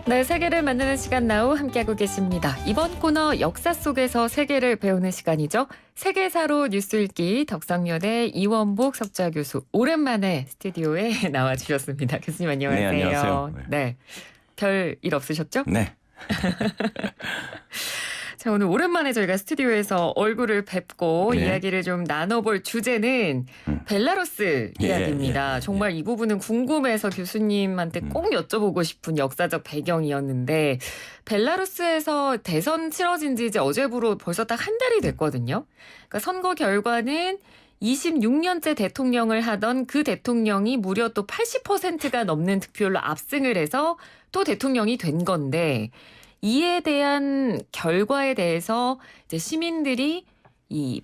네, 세계를 만나는 시간 나우 함께하고 계십니다. 이번 코너 역사 속에서 세계를 배우는 시간이죠. 세계사로 뉴스 읽기 덕성여대 이원복 석좌 교수 오랜만에 스튜디오에 나와주셨습니다. 교수님 안녕하세요. 네, 안녕하세요. 네, 별 일 없으셨죠? 네. 자, 오늘 오랜만에 저희가 스튜디오에서 얼굴을 뵙고 네. 이야기를 좀 나눠볼 주제는 벨라루스 이야기입니다. 예. 정말 이 부분은 궁금해서 교수님한테 꼭 여쭤보고 싶은 역사적 배경이었는데 벨라루스에서 대선 치러진 지 이제 어제부로 벌써 딱 한 달이 됐거든요. 그러니까 선거 결과는 26년째 대통령을 하던 그 대통령이 무려 또 80%가 넘는 득표율로 압승을 해서 또 대통령이 된 건데 이에 대한 결과에 대해서 이제 시민들이 이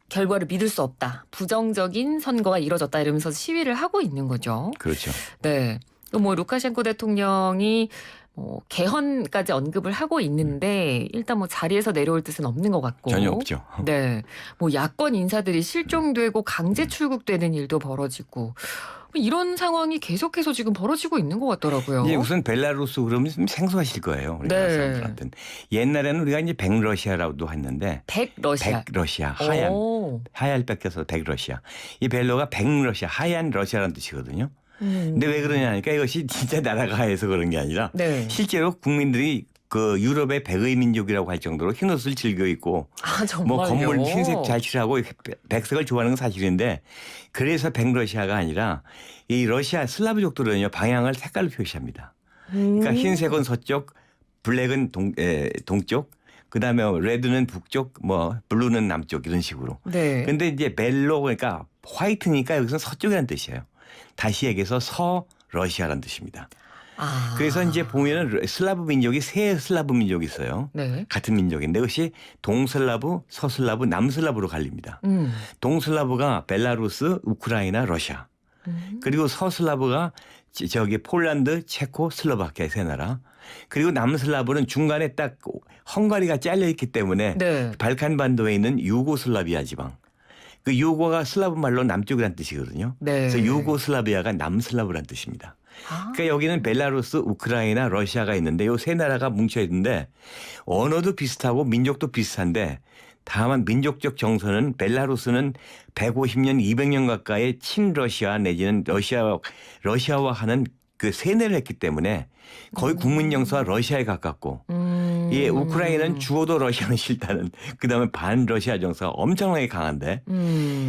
결과를 믿을 수 없다. 부정적인 선거가 이뤄졌다 이러면서 시위를 하고 있는 거죠. 그렇죠. 네. 또 뭐 루카셴코 대통령이 개헌까지 언급을 하고 있는데 일단 뭐 자리에서 내려올 뜻은 없는 것 같고 전혀 없죠. 네. 뭐 야권 인사들이 실종되고 강제 출국되는 일도 벌어지고 이런 상황이 계속해서 지금 벌어지고 있는 것 같더라고요. 이제 우선 벨라루스 그러면 좀 생소하실 거예요. 우리가 네. 사람들한테는. 옛날에는 우리가 이제 백러시아라고도 했는데 백러시아. 백러시아 하얀 오. 하얄 뺏겨서 백러시아. 이 벨로가 백러시아 하얀 러시아라는 뜻이거든요. 근데 왜 그러냐니까 이것이 진짜 나라가 하얘서 그런 게 아니라 네. 실제로 국민들이 그 유럽의 백의 민족이라고 할 정도로 흰옷을 즐겨 입고 아, 정말요? 뭐 건물 흰색 잘 칠하고 백색을 좋아하는 건 사실인데 그래서 백러시아가 아니라 이 러시아 슬라브족들은요 방향을 색깔로 표시합니다. 그러니까 흰색은 서쪽, 블랙은 동쪽, 그다음에 레드는 북쪽, 뭐 블루는 남쪽 이런 식으로. 네. 근데 이제 벨로 그러니까 화이트니까 여기서 서쪽이라는 뜻이에요. 다시 얘기해서 서러시아라는 뜻입니다. 아. 그래서 이제 보면은 슬라브 민족이 세 슬라브 민족이 있어요. 네. 같은 민족인데 그것이 동슬라브, 서슬라브, 남슬라브로 갈립니다. 동슬라브가 벨라루스, 우크라이나, 러시아. 그리고 서슬라브가 저기 폴란드, 체코, 슬로바키아 세 나라. 그리고 남슬라브는 중간에 딱 헝가리가 잘려 있기 때문에 네. 발칸 반도에 있는 유고슬라비아 지방. 그 유고가 슬라브 말로 남쪽이라는 뜻이거든요. 네. 그래서 유고슬라비아가 남슬라브라는 뜻입니다. 아. 그러니까 여기는 벨라루스, 우크라이나, 러시아가 있는데 요 세 나라가 뭉쳐 있는데 언어도 비슷하고 민족도 비슷한데 다만 민족적 정서는 벨라루스는 150년, 200년 가까이 친러시아 내지는 러시아화하는 그 세뇌를 했기 때문에 거의 국민 정서가 러시아에 가깝고 예, 우크라이나는 죽어도 러시아는 싫다는 그다음에 반러시아 정서가 엄청나게 강한데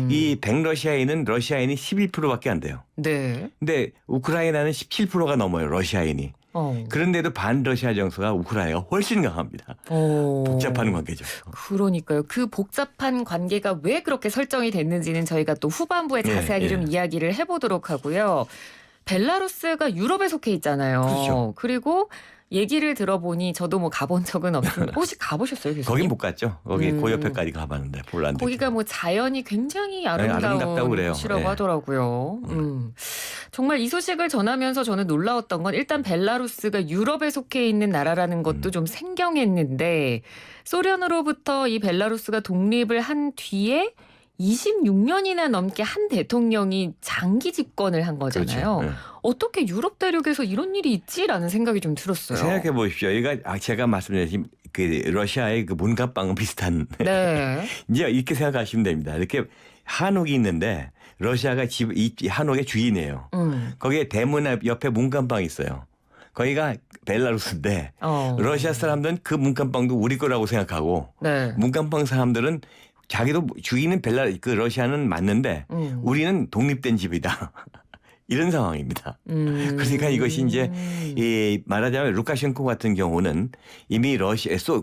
이 백러시아인은 러시아인이 11%밖에 안 돼요. 네. 근데 우크라이나는 17%가 넘어요. 러시아인이. 그런데도 반러시아 정서가 우크라이나가 훨씬 강합니다. 복잡한 관계죠. 그러니까요. 그 복잡한 관계가 왜 그렇게 설정이 됐는지는 저희가 또 후반부에 자세하게 좀 이야기를 해보도록 하고요. 벨라루스가 유럽에 속해 있잖아요. 그렇죠. 그리고 얘기를 들어보니 저도 뭐 가본 적은 없는데 혹시 가보셨어요, 교수님? 거긴 못 갔죠. 거기 그 옆에까지 가봤는데 폴란드. 거기가 뭐 자연이 굉장히 아름다운 아름답다고 그래요. 곳이라고 네. 하더라고요. 정말 이 소식을 전하면서 저는 놀라웠던 건 일단 벨라루스가 유럽에 속해 있는 나라라는 것도 좀 생경했는데 소련으로부터 이 벨라루스가 독립을 한 뒤에 26년이나 넘게 한 대통령이 장기 집권을 한 거잖아요. 그렇죠. 네. 어떻게 유럽 대륙에서 이런 일이 있지라는 생각이 좀 들었어요. 생각해 보십시오. 이거 제가 말씀드린 그 러시아의 그 문갑방은 비슷한. 네. 이제 이렇게 생각하시면 됩니다. 이렇게 한옥이 있는데 러시아가 이 한옥의 주인이에요. 거기에 대문 옆에 문간방이 있어요. 거기가 벨라루스인데 러시아 사람들은 그 문간방도 우리 거라고 생각하고 네. 문간방 사람들은 자기도 주인은 그 러시아는 맞는데 우리는 독립된 집이다. 이런 상황입니다. 그러니까 이것이 이제 말하자면 루카셴코 같은 경우는 이미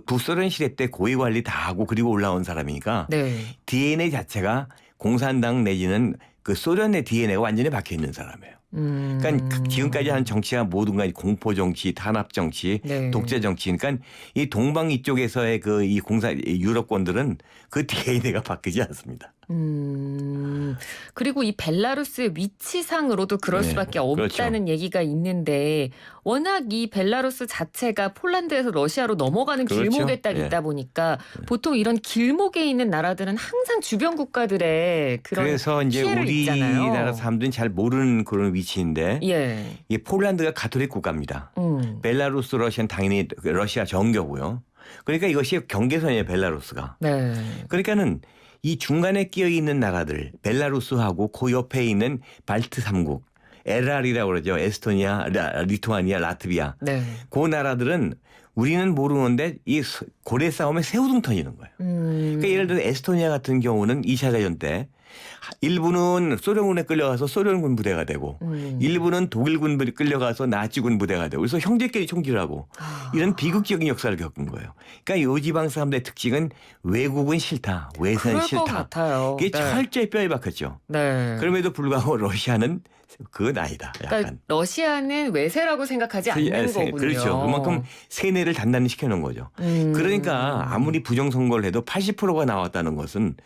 북소련 시대 때 고위 관리 다 하고 그리고 올라온 사람이니까 네. DNA 자체가 공산당 내지는 그 소련의 DNA가 완전히 박혀 있는 사람이에요. 그러니까 지금까지 한 정치가 모든 건 공포 정치, 탄압 정치, 네. 독재 정치. 그러니까 이 동방 이쪽에서의 이 유럽권들은 그 DNA가 바뀌지 않습니다. 그리고 이 벨라루스의 위치상으로도 그럴 네, 수밖에 없다는 그렇죠. 얘기가 있는데 워낙 이 벨라루스 자체가 폴란드에서 러시아로 넘어가는 그렇죠. 길목에 딱 예. 있다 보니까 보통 이런 길목에 있는 나라들은 항상 주변 국가들의 그런 그래서 이제 피해를 우리나라 입잖아요. 사람들은 잘 모르는 그런 위치인데 예. 이 폴란드가 가톨릭 국가입니다. 음. 벨라루스 러시아는 당연히 러시아 정교고요. 그러니까 이것이 경계선이에요, 벨라루스가. 네. 그러니까는 이 중간에 끼어 있는 나라들, 벨라루스하고 그 옆에 있는 발트 3국, LR이라고 그러죠. 에스토니아, 리투아니아, 라트비아. 네. 그 나라들은 우리는 모르는데 이 고래 싸움에 새우등 터지는 거예요. 그러니까 예를 들어 에스토니아 같은 경우는 2차 대전 때 일부는 소련군에 끌려가서 소련군 부대가 되고 일부는 독일군 끌려가서 나치군 부대가 되고 그래서 형제끼리 총질을 하고 이런 비극적인 역사를 겪은 거예요. 그러니까 요 지방 사람들의 특징은 외국은 싫다. 외세는 그럴 것 싫다. 같아요. 이게 네. 철저히 뼈에 박혔죠. 네. 그럼에도 불구하고 러시아는 그건 아니다. 약간. 그러니까 러시아는 외세라고 생각하지 않는 거군요. 그렇죠. 그만큼 세뇌를 단단히 시켜놓은 거죠. 그러니까 아무리 부정선거를 해도 80%가 나왔다는 것은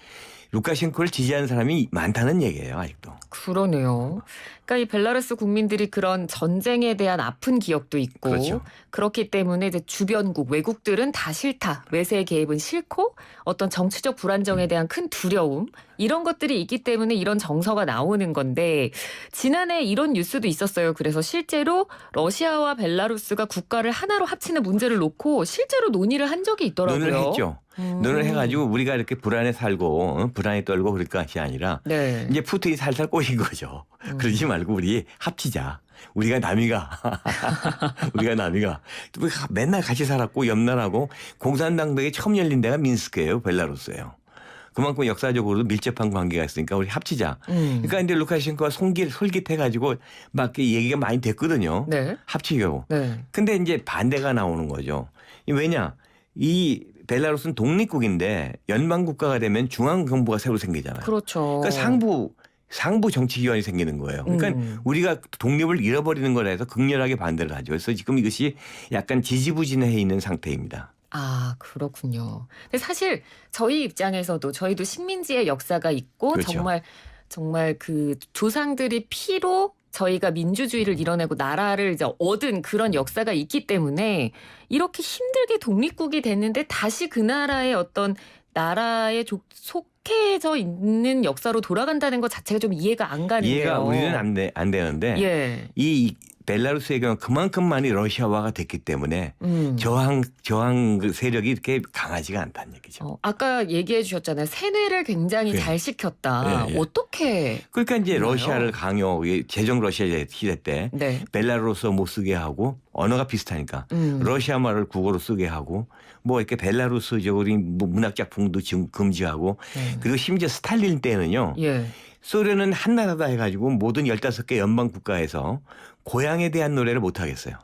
루카셴코를 지지하는 사람이 많다는 얘기예요. 아직도. 그러네요. 그러니까 이 벨라루스 국민들이 그런 전쟁에 대한 아픈 기억도 있고 그렇죠. 그렇기 때문에 이제 주변국 외국들은 다 싫다. 외세의 개입은 싫고 어떤 정치적 불안정에 대한 큰 두려움 이런 것들이 있기 때문에 이런 정서가 나오는 건데 지난해 이런 뉴스도 있었어요. 그래서 실제로 러시아와 벨라루스가 국가를 하나로 합치는 문제를 놓고 실제로 논의를 한 적이 있더라고요. 논의를 했죠. 논의를 해가지고 우리가 이렇게 불안에 살고 불안에 떨고 그럴 것이 아니라 네. 이제 푸틴이 살살 꼬신 거죠. 그러지 말고 우리 합치자. 우리가 남이가 우리가 남이가 맨날 같이 살았고 옆나라고 공산당들이 처음 열린 데가 민스크예요. 벨라루스예요. 그만큼 역사적으로도 밀접한 관계가 있으니까 우리 합치자. 그러니까 이제 루카셴코가 솔깃해가지고 막 얘기가 많이 됐거든요. 네. 합치려고. 네. 근데 이제 반대가 나오는 거죠. 왜냐? 이 벨라루스는 독립국인데 연방 국가가 되면 중앙 정부가 새로 생기잖아요. 그렇죠. 그러니까 상부 정치기관이 생기는 거예요. 그러니까 우리가 독립을 잃어버리는 거라 해서 극렬하게 반대를 하죠. 그래서 지금 이것이 약간 지지부진해 있는 상태입니다. 아, 그렇군요. 근데 사실 저희 입장에서도 저희도 식민지의 역사가 있고 그렇죠. 정말 그 조상들이 피로 저희가 민주주의를 이뤄내고 나라를 이제 얻은 그런 역사가 있기 때문에 이렇게 힘들게 독립국이 됐는데 다시 그 나라의 어떤 나라에 속해져 있는 역사로 돌아간다는 것 자체가 좀 이해가 안 가는데요. 이해가 우리는 안 되는데 예. 이 벨라루스의 경우 그만큼 많이 러시아화가 됐기 때문에 저항 그 세력이 이렇게 강하지가 않다는 얘기죠. 아까 얘기해 주셨잖아요. 세뇌를 굉장히 네. 잘 시켰다. 예, 예. 어떻게? 그러니까 이제 그런가요? 러시아를 제정 러시아 시대 때 네. 벨라루스 못 쓰게 하고 언어가 비슷하니까 러시아 말을 국어로 쓰게 하고 뭐 이렇게 벨라루스적으로 뭐 문학 작품도 지금 금지하고 그리고 심지어 스탈린 때는요. 예. 소련은 한 나라다 해가지고 모든 15개 연방 국가에서 고향에 대한 노래를 못 하겠어요.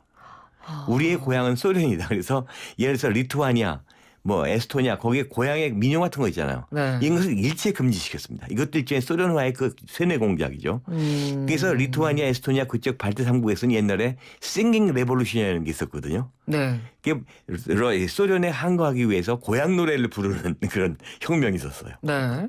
우리의 고향은 소련이다. 그래서 예를 들어서 리투아니아, 뭐 에스토니아 거기에 고향의 민요 같은 거 있잖아요. 네. 이것을 일체 금지시켰습니다. 이것도 일종의 소련화의 그 세뇌 공작이죠. 그래서 리투아니아, 에스토니아 그쪽 발트 3국에서는 옛날에 싱깅 레볼루션이라는 게 있었거든요. 네. 그게 소련에 항거하기 위해서 고향 노래를 부르는 그런 혁명이 있었어요. 네.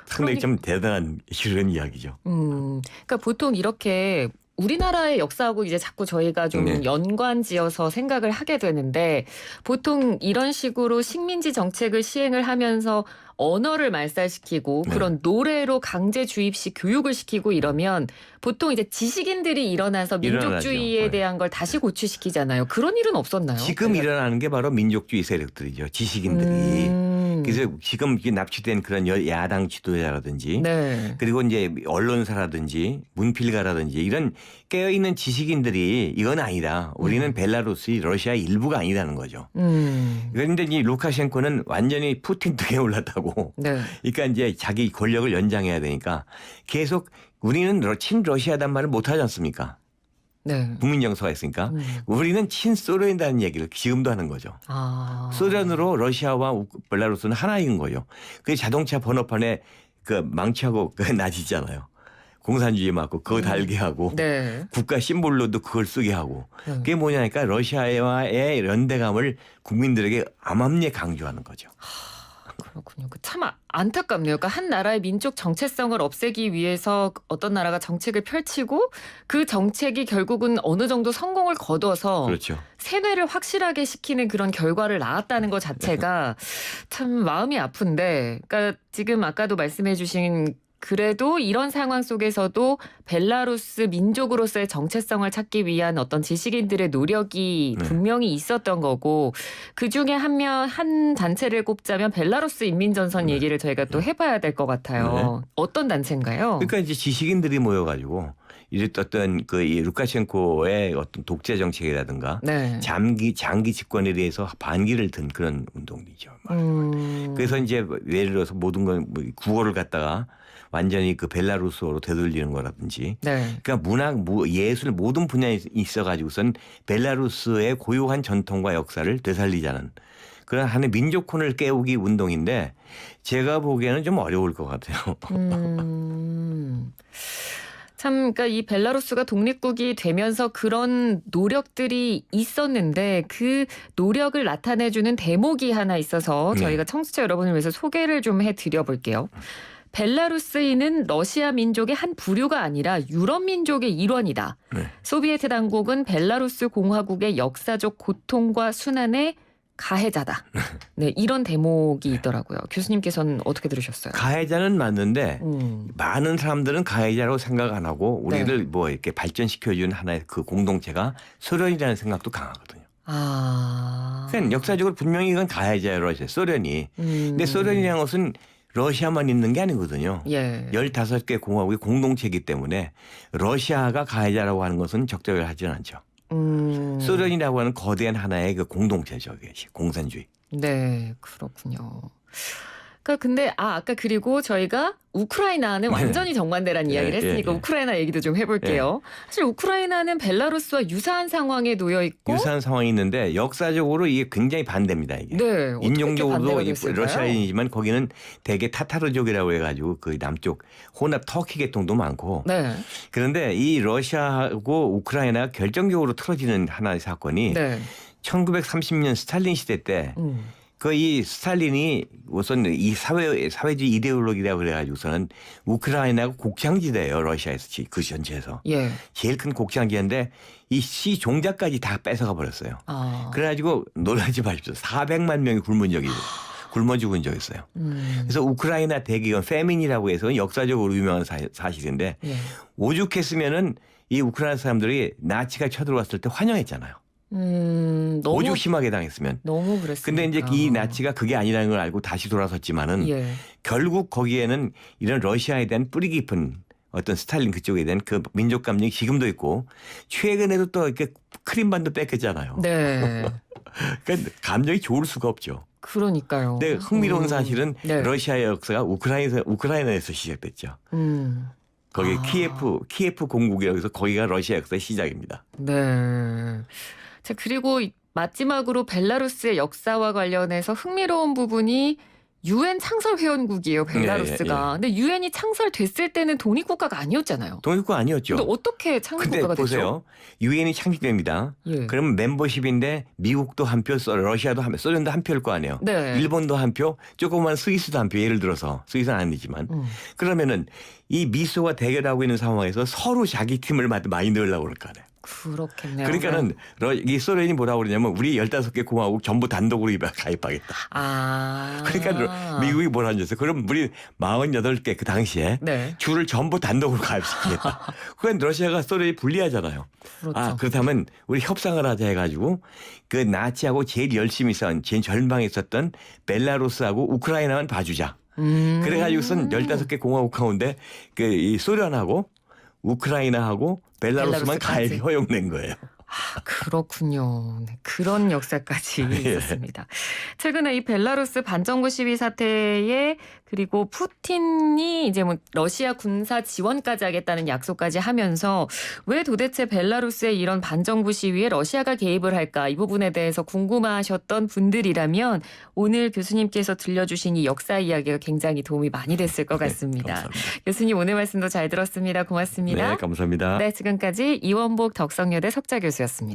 상당히 좀 대단한 그런 이야기죠. 그러니까 보통 이렇게 우리나라의 역사하고 이제 자꾸 저희가 좀 네. 연관지어서 생각을 하게 되는데 보통 이런 식으로 식민지 정책을 시행을 하면서 언어를 말살시키고 네. 그런 노래로 강제 주입식 교육을 시키고 이러면 보통 이제 지식인들이 일어나서 민족주의에 일어나죠. 대한 걸 다시 고취시키잖아요. 그런 일은 없었나요? 지금 일어나는 게 바로 민족주의 세력들이죠. 지식인들이. 그래서 지금 납치된 그런 야당 지도자라든지 네. 그리고 이제 언론사라든지 문필가라든지 이런 깨어있는 지식인들이 이건 아니다. 우리는 벨라루스, 러시아 일부가 아니라는 거죠. 그런데 이 루카셴코는 완전히 푸틴 등에 올랐다고. 네. 그러니까 이제 자기 권력을 연장해야 되니까 계속 우리는 친러시아단 말을 못하지 않습니까? 네. 국민 정서가 있으니까 우리는 친소련이라는 얘기를 지금도 하는 거죠. 아. 소련으로 러시아와 벨라루스는 하나인 거예요. 그 자동차 번호판에 그 망치하고 그 나지잖아요. 공산주의 맞고 그거 달게 하고 네. 국가 심볼로도 그걸 쓰게 하고 그게 뭐냐니까 러시아와의 연대감을 국민들에게 암암리에 강조하는 거죠. 그렇군요. 참 안타깝네요. 그러니까 한 나라의 민족 정체성을 없애기 위해서 어떤 나라가 정책을 펼치고 그 정책이 결국은 어느 정도 성공을 거둬서 그렇죠. 세뇌를 확실하게 시키는 그런 결과를 낳았다는 것 자체가 참 마음이 아픈데, 그러니까 지금 아까도 말씀해 주신 그래도 이런 상황 속에서도 벨라루스 민족으로서의 정체성을 찾기 위한 어떤 지식인들의 노력이 네. 분명히 있었던 거고, 그중에 한 단체를 꼽자면 벨라루스 인민전선 네. 얘기를 저희가 또 해봐야 될 것 같아요. 어떤 단체인가요? 그러니까 이제 지식인들이 모여가지고 이제 어떤 이 루카셴코의 어떤 독재 정책이라든가 네. 장기 집권에 대해서 반기를 든 그런 운동이죠. 그래서 이제 예를 들어서 모든 건 국어를 갖다가 완전히 그 벨라루스어로 되돌리는 거라든지, 네. 그러니까 문학, 예술 모든 분야에 있어가지고선 벨라루스의 고유한 전통과 역사를 되살리자는 그런 하나의 민족혼을 깨우기 운동인데 제가 보기에는 좀 어려울 것 같아요. 참, 그러니까 이 벨라루스가 독립국이 되면서 그런 노력들이 있었는데 그 노력을 나타내주는 대목이 하나 있어서 저희가 청취자 여러분을 위해서 소개를 좀 해드려 볼게요. 벨라루스인은 러시아 민족의 한 부류가 아니라 유럽 민족의 일원이다. 네. 소비에트 당국은 벨라루스 공화국의 역사적 고통과 순환의 가해자다. 네, 이런 대목이 있더라고요. 교수님께서는 어떻게 들으셨어요? 가해자는 맞는데 많은 사람들은 가해자라고 생각 안 하고 우리를 뭐 이렇게 발전시켜준 하나의 그 공동체가 소련이라는 생각도 강하거든요. 그러니까 역사적으로 분명히 이건 가해자예요, 러시아, 소련이. 근데 소련이라는 것은 러시아만 있는 게 아니거든요. 예. 15개 공화국의 공동체이기 때문에 러시아가 가해자라고 하는 것은 적절하지는 않죠. 소련이라고 하는 거대한 하나의 그 공동체죠. 공산주의. 네, 그렇군요. 그러니까 근데 아까 그리고 저희가 우크라이나는 완전히 정반대라는 이야기를 했으니까 우크라이나 얘기도 좀 해볼게요. 사실 우크라이나는 벨라루스와 유사한 상황에 놓여 있고 유사한 상황이 있는데 역사적으로 이게 굉장히 반대입니다. 이게. 네, 인종적으로도 러시아인이지만 거기는 대개 타타르족이라고 해가지고 그 남쪽 혼합 터키 계통도 많고. 네. 그런데 이 러시아하고 우크라이나가 결정적으로 틀어지는 하나의 사건이 1930년 스탈린 시대 때 그 이 스탈린이 우선 이 사회주의 이데올로기라고 그래가지고서는 우크라이나가 곡창지대예요. 러시아에서 그 전체에서. 예. 제일 큰 곡창지대인데 이 시 종자까지 다 뺏어가 버렸어요. 그래가지고 놀라지 마십시오. 400만 명이 굶어 죽은 적이 있어요. 그래서 우크라이나 대기업 페민이라고 해서 역사적으로 유명한 사실인데 오죽했으면은 이 우크라이나 사람들이 나치가 쳐들어왔을 때 환영했잖아요. 오죽 심하게 당했으면. 너무 그랬어요. 근데 이제 이 나치가 그게 아니라는 걸 알고 다시 돌아섰지만은 결국 거기에는 이런 러시아에 대한 뿌리 깊은 어떤 스탈린 그쪽에 대한 그 민족 감정이 지금도 있고 최근에도 또 이렇게 크림반도 뺏겼잖아요. 네. 그러니까 감정이 좋을 수가 없죠. 그러니까요. 근데 흥미로운 사실은 러시아의 역사가 우크라이나에서 시작됐죠. 거기 키예프 공국이라고 해서 거기가 러시아 역사의 시작입니다. 네. 자, 그리고 마지막으로 벨라루스의 역사와 관련해서 흥미로운 부분이 유엔 창설 회원국이에요, 벨라루스가. 근데 유엔이 창설됐을 때는 독립국가가 아니었잖아요. 독립국가 아니었죠. 근데 어떻게 창립국가가 됐죠? 보세요. 유엔이 창립됩니다. 그러면 멤버십인데 미국도 한 표, 러시아도 한 표, 소련도 한 표일 거 아니에요. 일본도 한 표, 조그만 스위스도 한 표. 예를 들어서 스위스는 아니지만 그러면은 이 미소가 대결하고 있는 상황에서 서로 자기 팀을 많이 넣으려고 그럴 거 아니에요. 그렇겠네요. 그러니까는 이 소련이 뭐라고 그러냐면 우리 15개 공화국 전부 단독으로 가입하겠다. 그러니까 미국이 뭐라 하냐면 그럼 우리 48개 그 당시에 줄을 전부 단독으로 가입시키겠다. 그러니까 러시아가 소련이 불리하잖아요. 그렇다면 우리 협상을 하자 해가지고 그 나치하고 제일 열심히 싸운 제일 절망했었던 벨라루스하고 우크라이나만 봐주자. 그래가지고선 15개 공화국 가운데 그 이 소련하고 우크라이나하고 벨라루스만 가입이 허용된 거예요. 그렇군요. 네, 그런 역사까지 있었습니다. 최근에 이 벨라루스 반정부 시위 사태에 그리고 푸틴이 이제 뭐 러시아 군사 지원까지 하겠다는 약속까지 하면서 왜 도대체 벨라루스의 이런 반정부 시위에 러시아가 개입을 할까, 이 부분에 대해서 궁금하셨던 분들이라면 오늘 교수님께서 들려주신 이 역사 이야기가 굉장히 도움이 많이 됐을 것 같습니다. 감사합니다. 교수님 오늘 말씀도 잘 들었습니다. 고맙습니다. 네, 감사합니다. 네, 지금까지 이원복 덕성여대 석좌 교수였습니다.